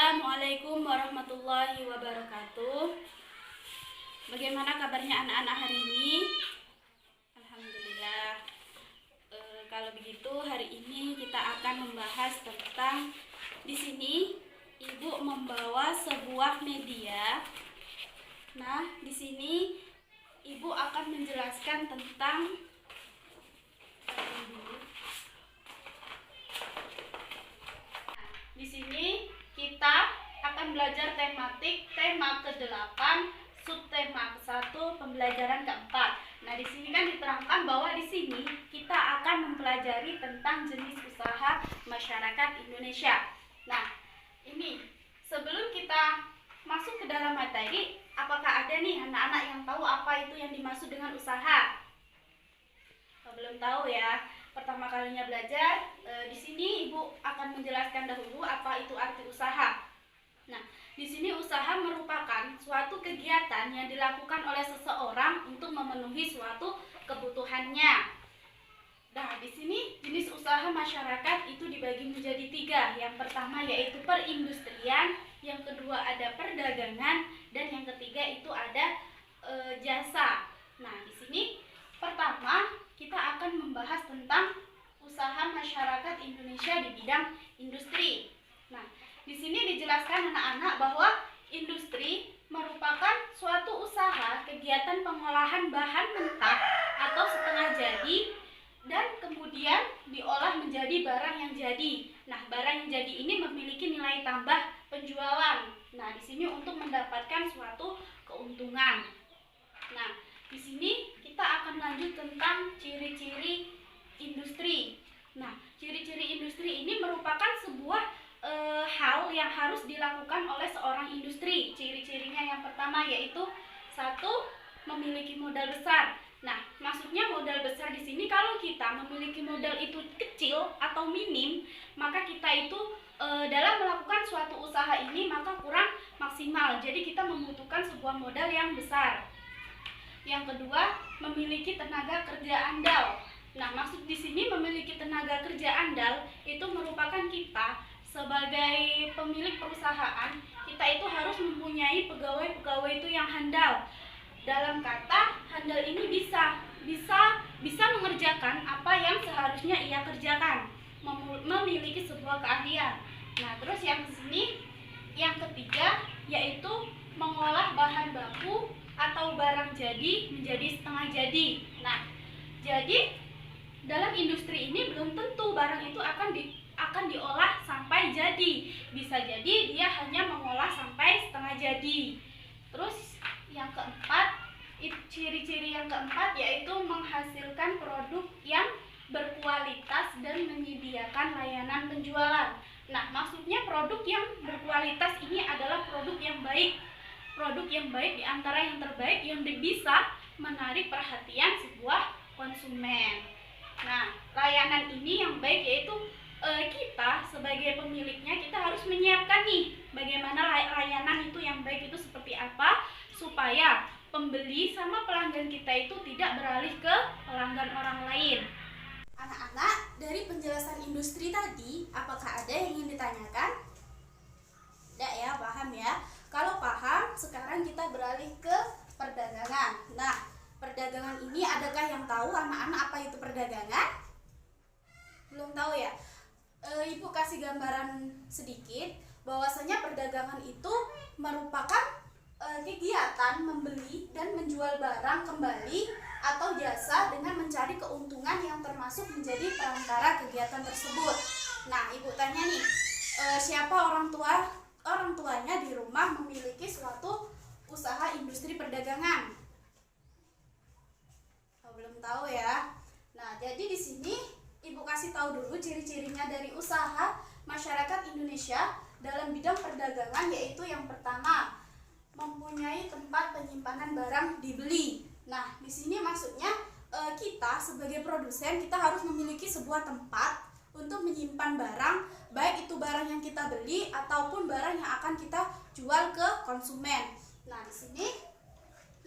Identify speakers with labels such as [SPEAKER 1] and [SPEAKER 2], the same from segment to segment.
[SPEAKER 1] Assalamualaikum warahmatullahi wabarakatuh. Bagaimana kabarnya anak-anak hari ini? Alhamdulillah. Kalau begitu hari ini kita akan membahas tentang, di sini Ibu membawa sebuah media. Nah, di sini Ibu akan menjelaskan tentang di sini kita akan belajar tematik tema ke-8, subtema ke-1, pembelajaran ke-4. Nah, di sini kan diterangkan bahwa di sini kita akan mempelajari tentang jenis usaha masyarakat Indonesia. Nah, ini sebelum kita masuk ke dalam materi, apakah ada nih anak-anak yang tahu apa itu yang dimaksud dengan usaha? Belum tahu ya. Pertama kalinya belajar, di sini Ibu akan menjelaskan dahulu apa itu arti usaha. Nah, di sini usaha merupakan suatu kegiatan yang dilakukan oleh seseorang untuk memenuhi suatu kebutuhannya. Nah, di sini jenis usaha masyarakat itu dibagi menjadi 3. Yang pertama yaitu perindustrian, yang kedua ada perdagangan, dan yang ketiga itu ada jasa. Nah, di sini pertama kita akan membahas tentang usaha masyarakat Indonesia di bidang industri. Nah, di sini dijelaskan anak-anak bahwa industri merupakan suatu usaha kegiatan pengolahan bahan mentah atau setengah jadi dan kemudian diolah menjadi barang yang jadi. Nah, barang yang jadi ini memiliki nilai tambah penjualan. Nah, di sini untuk mendapatkan suatu keuntungan. Nah, di sini kita akan lanjut tentang ciri-ciri industri. Nah, ciri-ciri industri ini merupakan sebuah hal yang harus dilakukan oleh seorang industri. Ciri-cirinya yang pertama yaitu 1. Memiliki modal besar. Nah, maksudnya modal besar di sini kalau kita memiliki modal itu kecil atau minim, maka kita itu dalam melakukan suatu usaha ini maka kurang maksimal. Jadi kita membutuhkan sebuah modal yang besar. Yang kedua, memiliki tenaga kerja andal. Nah, maksud di sini memiliki tenaga kerja andal itu merupakan kita sebagai pemilik perusahaan, kita itu harus mempunyai pegawai-pegawai itu yang handal. Dalam kata, handal ini bisa mengerjakan apa yang seharusnya ia kerjakan, memiliki sebuah keahlian. Nah, terus yang sini yang ketiga yaitu mengolah bahan baku atau barang jadi menjadi setengah jadi. Nah, jadi dalam industri ini belum tentu barang itu akan diolah sampai jadi. Bisa jadi dia hanya mengolah sampai setengah jadi. Terus yang keempat, ciri-ciri yang keempat yaitu menghasilkan produk yang berkualitas dan menyediakan layanan penjualan. Nah, maksudnya produk yang berkualitas ini adalah produk yang baik. Produk yang baik di antara yang terbaik yang bisa menarik perhatian sebuah konsumen. Nah, layanan ini yang baik yaitu kita sebagai pemiliknya kita harus menyiapkan nih bagaimana layanan itu yang baik itu seperti apa supaya pembeli sama pelanggan kita itu tidak beralih ke pelanggan orang lain. Anak-anak, dari penjelasan industri tadi, apakah ada yang ingin ditanyakan? Tidak ya, paham ya? Kalau paham, sekarang kita beralih ke perdagangan. Nah, perdagangan ini adakah yang tahu anak-anak apa itu perdagangan? Belum tahu ya? Ibu kasih gambaran sedikit bahwasanya perdagangan itu merupakan kegiatan membeli dan menjual barang kembali atau jasa dengan mencari keuntungan yang termasuk menjadi perantara kegiatan tersebut. Nah, Ibu tanya nih, siapa orang tuanya di rumah memiliki suatu usaha industri perdagangan? Belum tahu ya. Nah, jadi di sini Ibu kasih tahu dulu ciri-cirinya dari usaha masyarakat Indonesia dalam bidang perdagangan, yaitu yang pertama, mempunyai tempat penyimpanan barang dibeli. Nah, di sini maksudnya kita sebagai produsen kita harus memiliki sebuah tempat untuk menyimpan barang, baik itu barang yang kita beli ataupun barang yang akan kita jual ke konsumen. Nah, di sini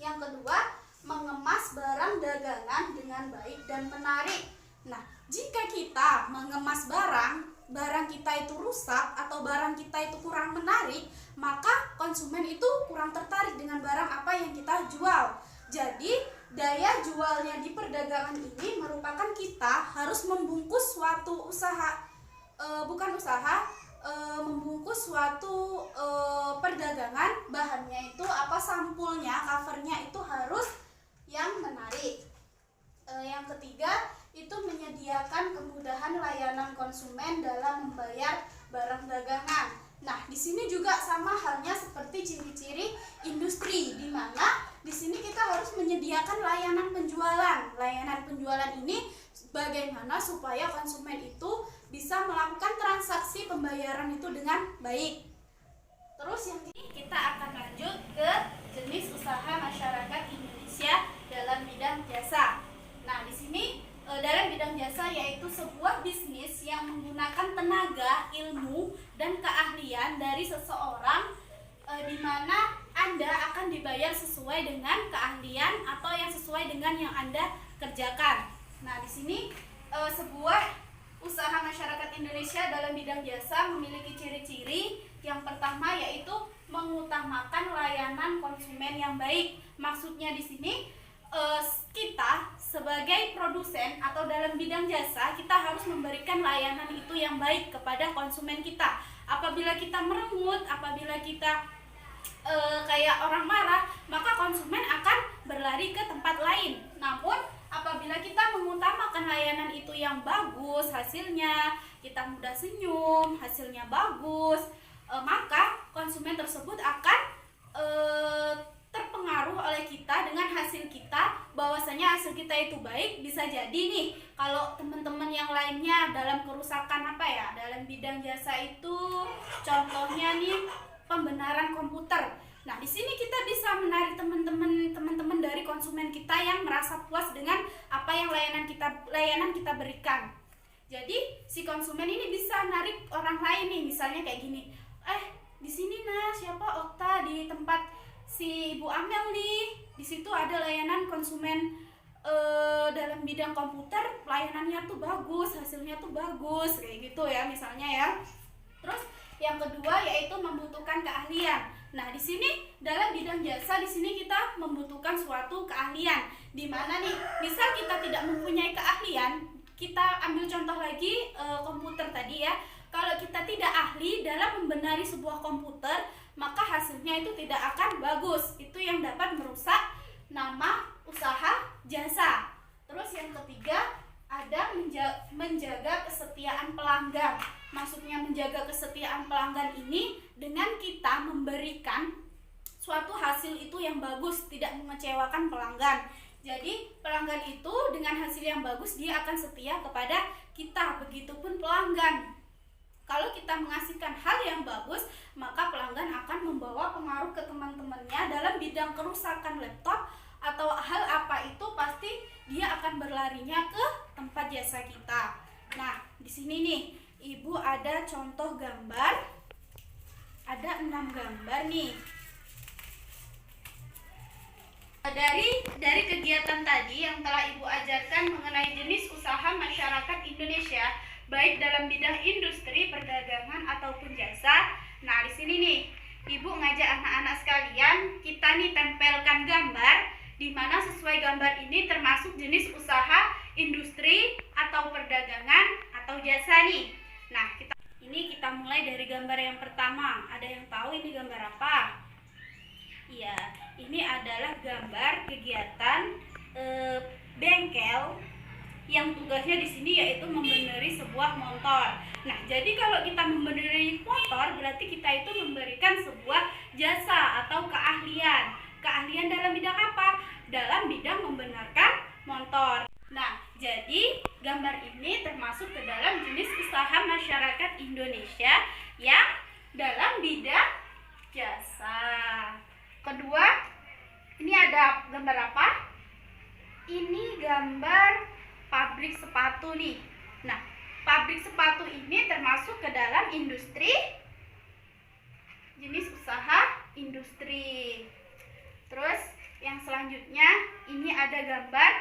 [SPEAKER 1] yang kedua, mengemas barang dagangan dengan baik dan menarik. Nah, jika kita mengemas barang barang kita itu rusak atau barang kita itu kurang menarik, maka konsumen itu kurang tertarik dengan barang apa yang kita jual. Jadi daya jualnya di perdagangan ini merupakan kita harus membungkus suatu usaha, membungkus suatu perdagangan, bahannya itu apa, sampulnya, covernya itu harus yang menarik. Yang ketiga itu menyediakan kemudahan layanan konsumen dalam membayar barang dagangan. Nah, di sini juga sama halnya seperti ciri-ciri industri, di mana di sini kita harus menyediakan layanan penjualan. Layanan penjualan ini bagaimana supaya konsumen itu bisa melakukan transaksi pembayaran itu dengan baik. Terus yang ini kita akan lanjut ke jenis usaha masyarakat Indonesia dalam bidang jasa. Nah, di sini dalam bidang jasa yaitu sebuah bisnis yang menggunakan tenaga, ilmu, dan keahlian dari seseorang, di mana Anda akan dibayar sesuai dengan keahlian atau yang sesuai dengan yang Anda kerjakan. Nah, di sini sebuah usaha masyarakat Indonesia dalam bidang jasa memiliki ciri-ciri. Yang pertama yaitu mengutamakan layanan konsumen yang baik. Maksudnya di sini kita sebagai produsen atau dalam bidang jasa, kita harus memberikan layanan itu yang baik kepada konsumen kita. Apabila kita merengut, apabila kita kayak orang marah, maka konsumen akan berlari ke tempat lain. Namun apabila kita mengutamakan layanan itu yang bagus, hasilnya kita mudah senyum, hasilnya bagus, maka konsumen tersebut akan terpengaruh oleh kita dengan hasil kita, bahwasanya hasil kita itu baik. Bisa jadi nih kalau teman-teman yang lainnya dalam kerusakan dalam bidang jasa itu, contohnya nih pembenaran komputer. Nah, di sini kita bisa menarik teman-teman dari konsumen kita yang merasa puas dengan apa yang layanan kita berikan. Jadi si konsumen ini bisa narik orang lain nih, misalnya kayak gini, di sini siapa Okta di tempat si Ibu Amel nih, di situ ada layanan konsumen dalam bidang komputer, layanannya tuh bagus, hasilnya tuh bagus, kayak gitu ya misalnya ya. Terus yang kedua yaitu membutuhkan keahlian. Nah, di sini dalam bidang jasa, di sini kita membutuhkan suatu keahlian. Di mana nih, misal kita tidak mempunyai keahlian, kita ambil contoh lagi komputer tadi ya. Kalau kita tidak ahli dalam membenari sebuah komputer, maka hasilnya itu tidak akan bagus. Itu yang dapat merusak nama usaha jasa. Terus yang ketiga ada menjaga kesetiaan pelanggan. Maksudnya menjaga kesetiaan pelanggan ini dengan kita memberikan suatu hasil itu yang bagus, tidak mengecewakan pelanggan. Jadi pelanggan itu dengan hasil yang bagus dia akan setia kepada kita, begitupun pelanggan. Kalau kita mengasihkan hal yang bagus, maka pelanggan akan membawa pengaruh ke teman-temannya dalam bidang kerusakan laptop atau hal apa itu, pasti dia akan berlarinya ke tempat jasa kita. Nah, di sini nih, Ibu ada contoh gambar. Ada 6 gambar nih. Dari kegiatan tadi yang telah Ibu ajarkan mengenai jenis usaha masyarakat Indonesia, baik dalam bidang industri, perdagangan ataupun jasa. Nah, di sini nih, Ibu ngajak anak-anak sekalian, kita nih tempelkan gambar di mana sesuai gambar ini termasuk jenis usaha industri atau perdagangan atau jasa nih. Nah, kita mulai dari gambar yang pertama. Ada yang tahu ini gambar apa? Iya, ini adalah gambar kegiatan bengkel yang tugasnya di sini yaitu membeneri sebuah motor. Nah, jadi kalau kita membeneri motor, berarti kita itu memberikan sebuah jasa atau keahlian. Keahlian dalam bidang apa? Dalam bidang membenarkan motor. Nah, jadi gambar ini termasuk ke dalam jenis usaha masyarakat Indonesia yang dalam bidang jasa. Kedua, ini ada gambar apa? Ini gambar pabrik sepatu nih. Nah, pabrik sepatu ini termasuk ke dalam industri, jenis usaha industri. Terus yang selanjutnya ini ada gambar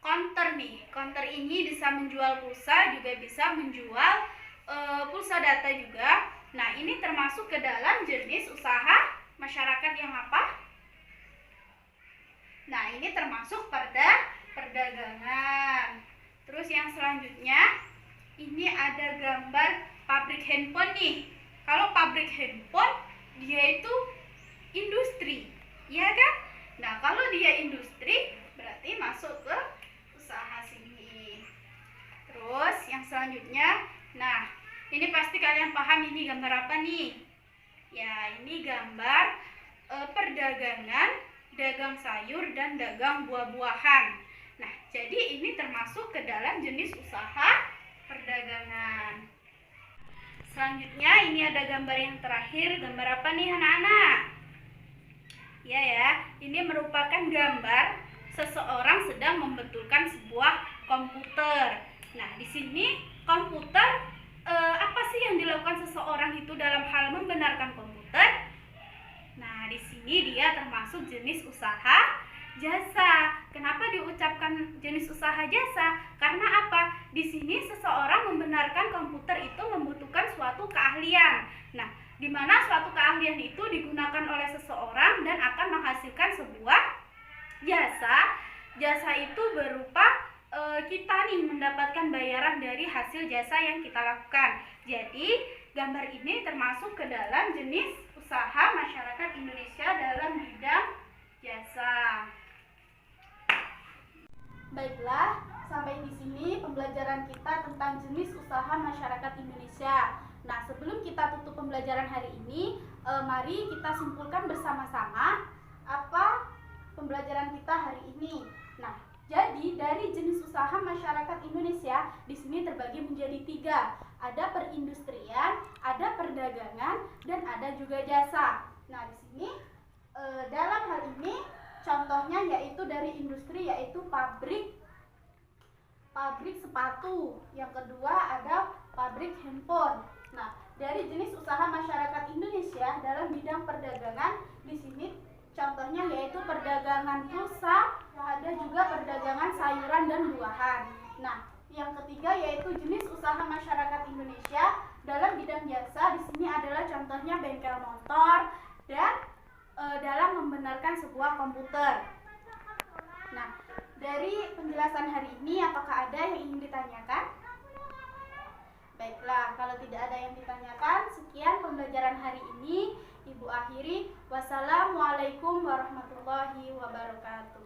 [SPEAKER 1] counter nih. Counter ini bisa menjual pulsa, juga bisa menjual pulsa data juga. Nah, ini termasuk ke dalam jenis usaha masyarakat yang apa? Nah, ini termasuk perdagangan. Terus yang selanjutnya, ini ada gambar pabrik handphone nih. Kalau pabrik handphone, dia itu industri, ya kan? Nah, kalau dia industri, berarti masuk ke usaha sini. Terus yang selanjutnya, nah, ini pasti kalian paham ini gambar apa nih? Ya, ini gambar perdagangan, dagang sayur dan dagang buah-buahan. Nah, jadi ini termasuk ke dalam jenis usaha perdagangan. Selanjutnya ini ada gambar yang terakhir. Gambar apa nih anak-anak? Ya, ini merupakan gambar seseorang sedang membetulkan sebuah komputer. Nah, di sini komputer apa sih yang dilakukan seseorang itu dalam hal membenarkan komputer? Nah, di sini dia termasuk jenis usaha jasa. Kenapa diucapkan jenis usaha jasa? Karena apa? Di sini seseorang membenarkan komputer itu membutuhkan suatu keahlian. Nah, di mana suatu keahlian itu digunakan oleh seseorang dan akan menghasilkan sebuah jasa. Jasa itu berupa kita nih mendapatkan bayaran dari hasil jasa yang kita lakukan. Jadi, gambar ini termasuk ke dalam jenis usaha masyarakat Indonesia dalam bidang jasa. Baiklah, sampai di sini pembelajaran kita tentang jenis usaha masyarakat Indonesia. Nah, sebelum kita tutup pembelajaran hari ini, mari kita simpulkan bersama-sama apa pembelajaran kita hari ini. Nah, jadi dari jenis usaha masyarakat Indonesia di sini terbagi menjadi 3. Ada perindustrian, ada perdagangan, dan ada juga jasa. Nah, di sini dalam hal ini contohnya yaitu dari industri, yaitu pabrik sepatu. Yang kedua ada pabrik handphone. Nah, dari jenis usaha masyarakat Indonesia dalam bidang perdagangan di sini contohnya yaitu perdagangan pulsa, ada juga perdagangan sayuran dan buahan. Nah, yang ketiga yaitu jenis usaha masyarakat Indonesia dalam bidang jasa. Di sini adalah contohnya bengkel motor dan dalam membenarkan sebuah komputer. Nah, dari penjelasan hari ini apakah ada yang ingin ditanyakan? Baiklah, kalau tidak ada yang ditanyakan, sekian pembelajaran hari ini. Ibu akhiri. Wassalamualaikum warahmatullahi wabarakatuh.